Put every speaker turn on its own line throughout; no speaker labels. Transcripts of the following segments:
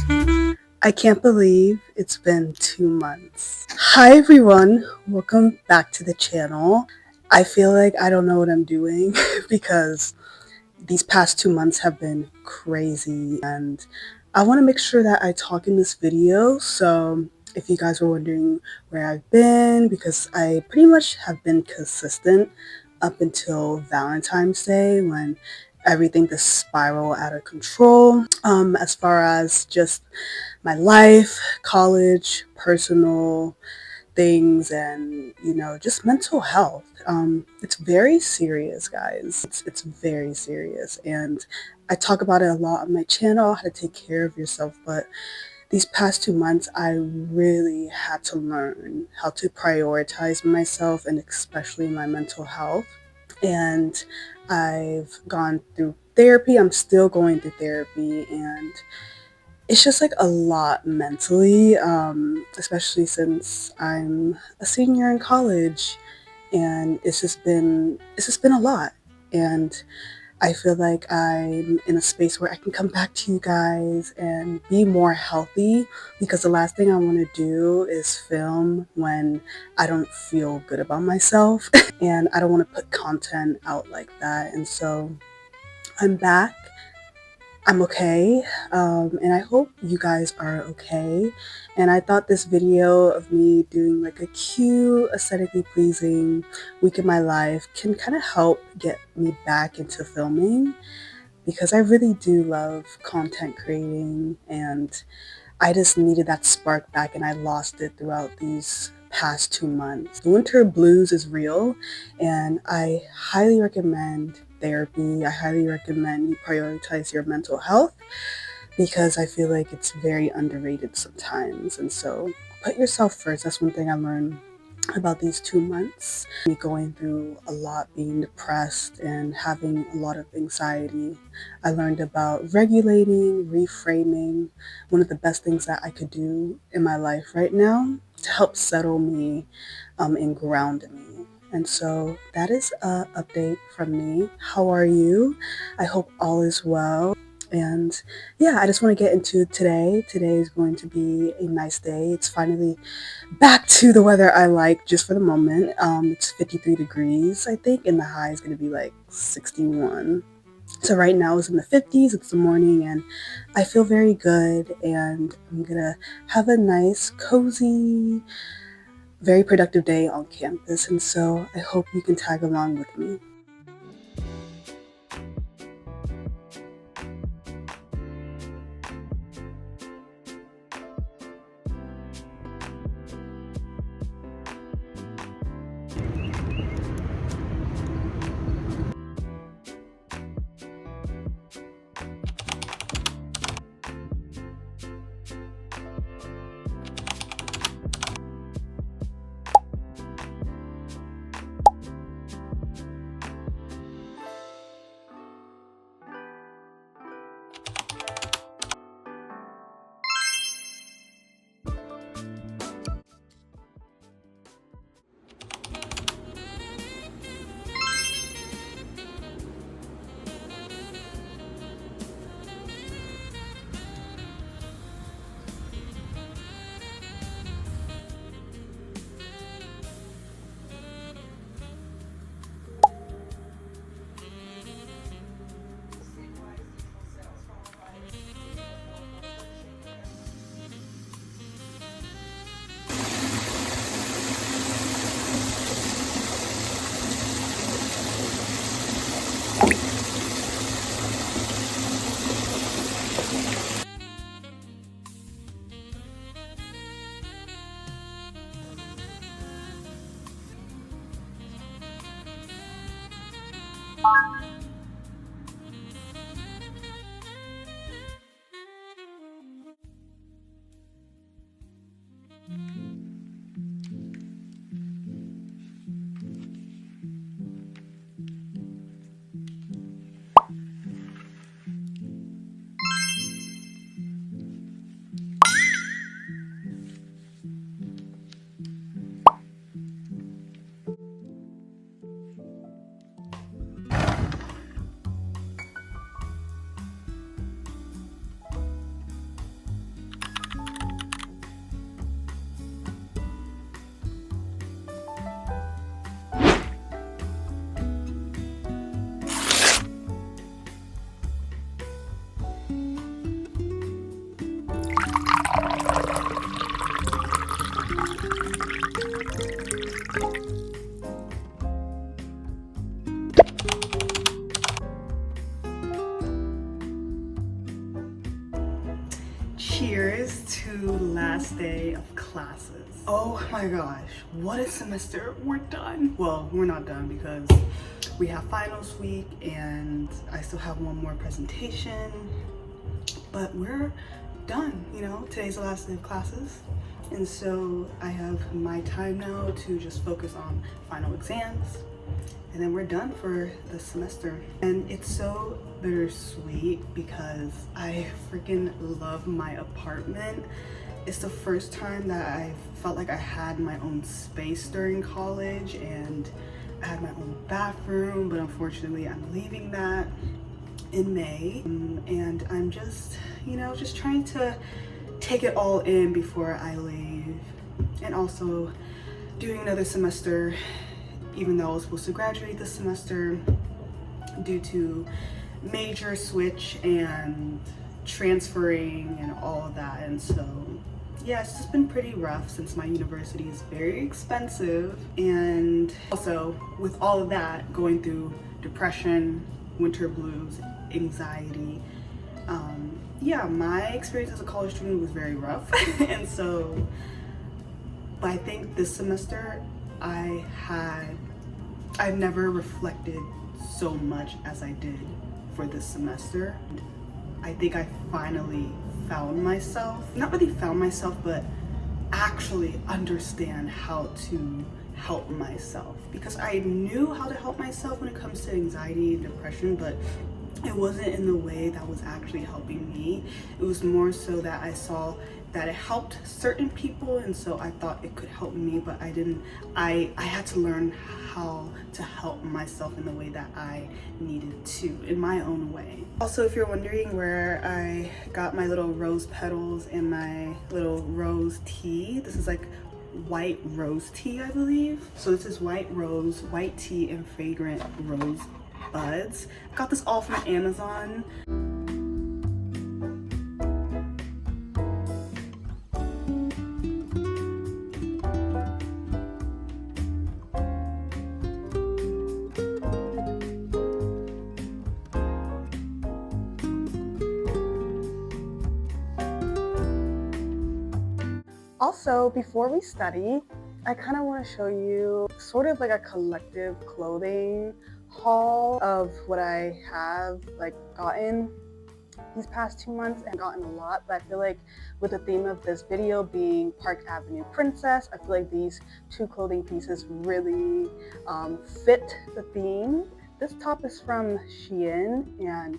I can't believe it's been 2 months. Hi everyone, welcome back to the channel. I feel like I don't know what I'm doing because these past 2 months have been crazy and I want to make sure that I talk in this video. So if you guys were wondering where I've been, because I pretty much have been consistent up until Valentine's Day when everything just spiraled out of control, as far as just my life, college, personal things, and just mental health. It's very serious, guys. It's very serious, and I talk about it a lot on my channel, how to take care of yourself. But these past 2 months, I really had to learn how to prioritize myself and especially my mental health. And I've gone through therapy. I'm still going through therapy, and it's just like a lot mentally, especially since I'm a senior in college, and it's just been a lot. And I feel like I'm in a space where I can come back to you guys and be more healthy, because the last thing I want to do is film when I don't feel good about myself. And I don't want to put content out like that. And so I'm back. I'm okay, and I hope you guys are okay. And I thought this video of me doing like a cute, aesthetically pleasing week in my life can kind of help get me back into filming, because I really do love content creating, and I just needed that spark back, and I lost it throughout these past 2 months. The winter blues is real, and I highly recommend therapy. I highly recommend you prioritize your mental health, because I feel like it's very underrated sometimes. And so put yourself first. That's one thing I learned about these 2 months. Me going through a lot, being depressed and having a lot of anxiety. I learned about regulating, reframing, one of the best things that I could do in my life right now to help settle me, and ground me. And so that is an update from me. How are you? I hope all is well. And yeah, I just want to get into today. Today is going to be a nice day. It's finally back to the weather I like just for the moment. It's 53 degrees, I think, and the high is going to be like 61. So right now it's in the 50s. It's the morning, and I feel very good. And I'm going to have a nice, cozy, very productive day on campus. And so I hope you can tag along with me. Cheers to last day of classes. Oh my gosh, what a semester. We're done. Well, we're not done because we have finals week and I still have one more presentation, but we're done, you know? Today's the last day of classes. And so I have my time now to just focus on final exams, and then we're done for the semester. And it's so bittersweet because I freaking love my apartment. It's the first time that I felt like I had my own space during college, and I had my own bathroom, but unfortunately I'm leaving that in May. And I'm just, you know, just trying to take it all in before I leave. And also doing another semester, even though I was supposed to graduate this semester, due to major switch and transferring and all of that. And so yeah, it's just been pretty rough since my university is very expensive. And also with all of that, going through depression, winter blues, anxiety, yeah, my experience as a college student was very rough. And so, but I think this semester I've never reflected so much as I did for this semester. I think I finally found myself, not really found myself, but actually understand how to help myself, because I knew how to help myself when it comes to anxiety and depression, but it wasn't in the way that was actually helping me. It was more so that I saw that it helped certain people, and so I thought it could help me, but I didn't. I had to learn how to help myself in the way that I needed to, in my own way. Also, if you're wondering where I got my little rose petals and my little rose tea, this is like white rose tea, I believe. So this is white rose, white tea, and fragrant rose buds. I got this all from Amazon. Also, before we study, I kind of want to show you sort of like a collective clothing haul of what I have like gotten these past 2 months, and gotten a lot, but I feel like with the theme of this video being Park Avenue Princess, I feel like these two clothing pieces really fit the theme. This top is from Shein, and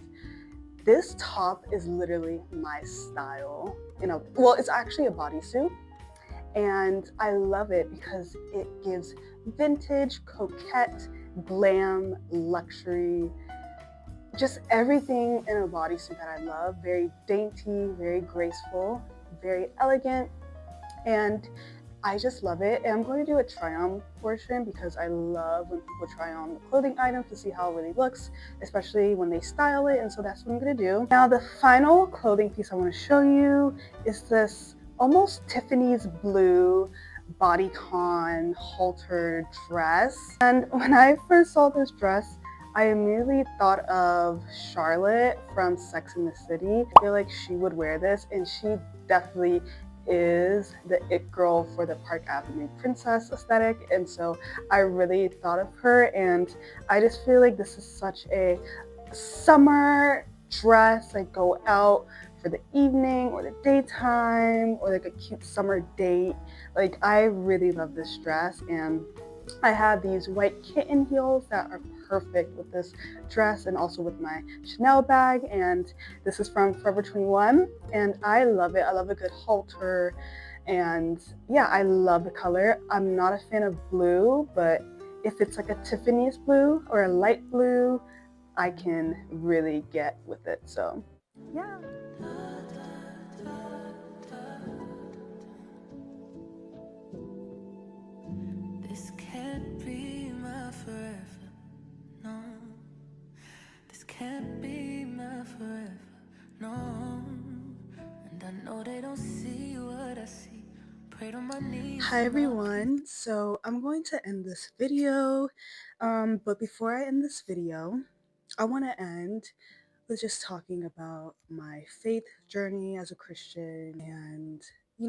this top is literally my style. You know, well, it's actually a bodysuit, and I love it because it gives vintage, coquette, glam, luxury, just everything in a bodysuit that I love. Very dainty, very graceful, very elegant, and I just love it. And I'm going to do a try on portion because I love when people try on the clothing items to see how it really looks, especially when they style it, and so that's what I'm going to do. Now the final clothing piece I want to show you is this almost Tiffany's blue bodycon halter dress. And when I first saw this dress, I immediately thought of Charlotte from Sex and the City. I feel like she would wear this, and she definitely is the it girl for the Park Avenue Princess aesthetic, and so I really thought of her. And I just feel like this is such a summer dress, like go out for the evening or the daytime, or like a cute summer date. Like, I really love this dress, and I have these white kitten heels that are perfect with this dress and also with my Chanel bag, and this is from Forever 21, and I love it. I love a good halter, and yeah, I love the color. I'm not a fan of blue, but if it's like a Tiffany's blue or a light blue, I can really get with it. So yeah.
This can't be my forever, no. This can't be my forever, no. And I know they don't see what I see. Pray to my knees.
Hi everyone, so I'm going to end this video, but before I end this video, I want to end was just talking about my faith journey as a Christian and,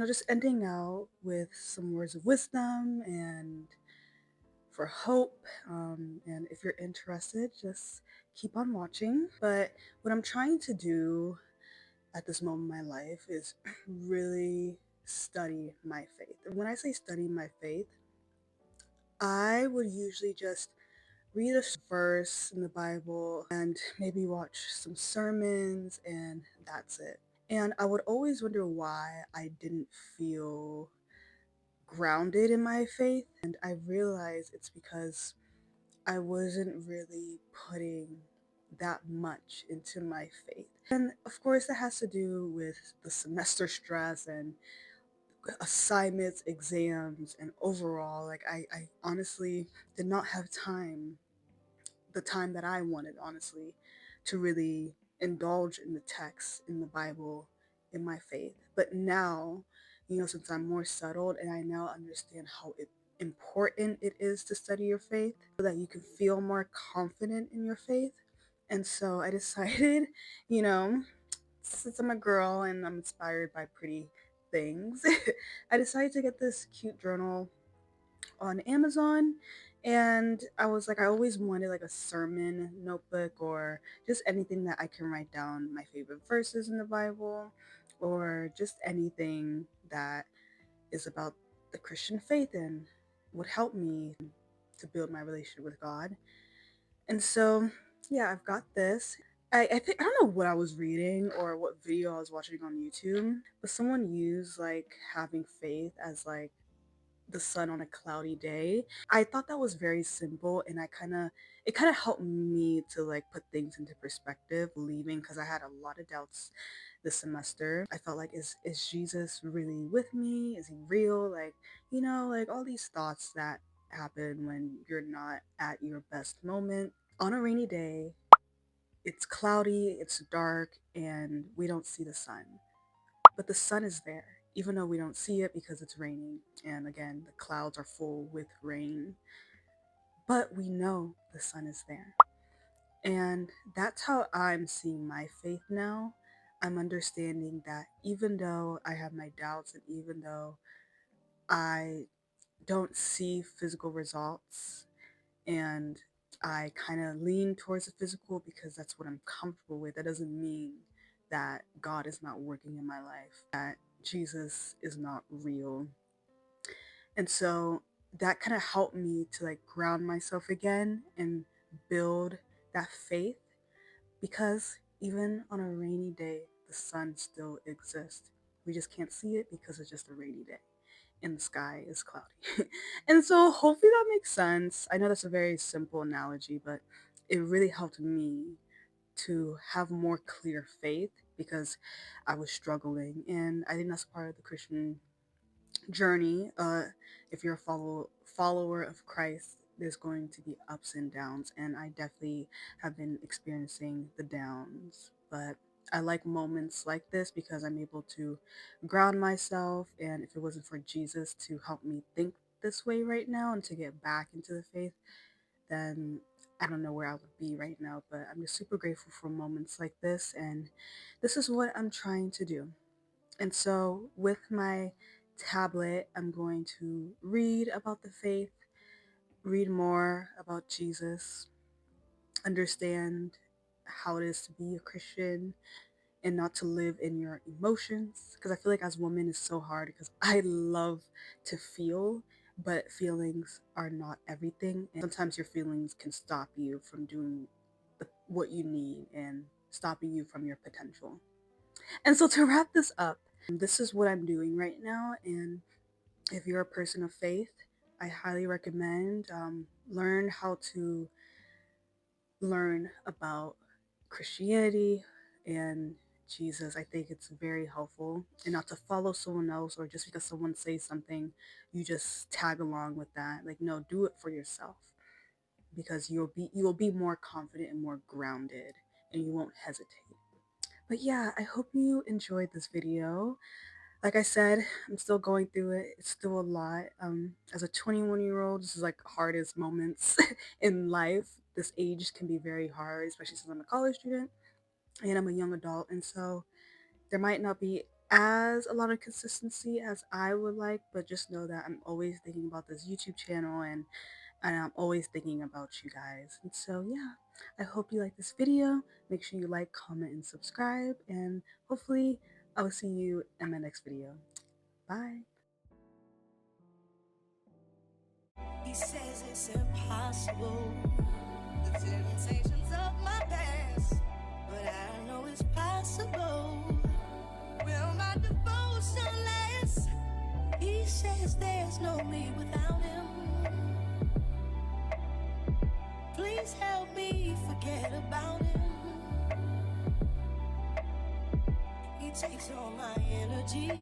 just ending out with some words of wisdom and for hope. And if you're interested, just keep on watching. But what I'm trying to do at this moment in my life is really study my faith. And when I say study my faith, I would usually just read a verse in the Bible and maybe watch some sermons, and that's it. And I would always wonder why I didn't feel grounded in my faith. And I realized it's because I wasn't really putting that much into my faith. And of course, that has to do with the semester stress and assignments, exams, and overall, like, I honestly did not have the time that I wanted, honestly, to really indulge in the text, in the Bible, in my faith. But now, since I'm more settled and I now understand how important it is to study your faith so that you can feel more confident in your faith. And so I decided, you know, since I'm a girl and I'm inspired by pretty things, I decided to get this cute journal on Amazon. And I was like, I always wanted like a sermon notebook or just anything that I can write down my favorite verses in the Bible or just anything that is about the Christian faith and would help me to build my relationship with God. And so, yeah, I've got this. I think I don't know what I was reading or what video I was watching on YouTube, but someone used like having faith as like the sun on a cloudy day. I thought that was very simple, and it kind of helped me to like put things into perspective leaving because I had a lot of doubts this semester. I felt like is Jesus really with me? Is he real? Like, like all these thoughts that happen when you're not at your best moment. On a rainy day, it's cloudy, it's dark, and we don't see the sun. But the sun is there, even though we don't see it because it's raining. And again, the clouds are full with rain. But we know the sun is there. And that's how I'm seeing my faith now. I'm understanding that even though I have my doubts and even though I don't see physical results and I kind of lean towards the physical because that's what I'm comfortable with, that doesn't mean that God is not working in my life, that Jesus is not real. And so that kind of helped me to like ground myself again and build that faith because even on a rainy day, the sun still exists. We just can't see it because it's just a rainy day and the sky is cloudy. And so hopefully that makes sense. I know that's a very simple analogy, but it really helped me to have more clear faith because I was struggling. And I think that's part of the Christian journey. If you're a follower of Christ, there's going to be ups and downs, and I definitely have been experiencing the downs. But I like moments like this because I'm able to ground myself, and if it wasn't for Jesus to help me think this way right now and to get back into the faith, then I don't know where I would be right now. But I'm just super grateful for moments like this, and this is what I'm trying to do. And so, with my tablet, I'm going to read about the faith, read more about Jesus, understand how it is to be a Christian and not to live in your emotions. Because I feel like as women, it's so hard because I love to feel, but feelings are not everything. And sometimes your feelings can stop you from doing what you need and stopping you from your potential. And so, to wrap this up, this is what I'm doing right now. And if you're a person of faith, I highly recommend learn how to learn about Christianity and Jesus. I think it's very helpful, and not to follow someone else or just because someone says something, you just tag along with that. Like, no, do it for yourself because you will be more confident and more grounded, and you won't hesitate. But yeah, I hope you enjoyed this video. Like I said, I'm still going through it. It's still a lot. As a 21-year-old, this is like hardest moments in life. This age can be very hard, especially since I'm a college student. and I'm a young adult, and so there might not be as a lot of consistency as I would like, but just know that I'm always thinking about this YouTube channel, and I'm always thinking about you guys. And so yeah, I hope you like this video. Make sure you like, comment, and subscribe, and hopefully I will see you in my next video. Bye.
He says it's impossible, the temptations of my past, but I know it's possible. Will my devotion last? He says there's no me without him. Please help me forget about him. He takes all my energy.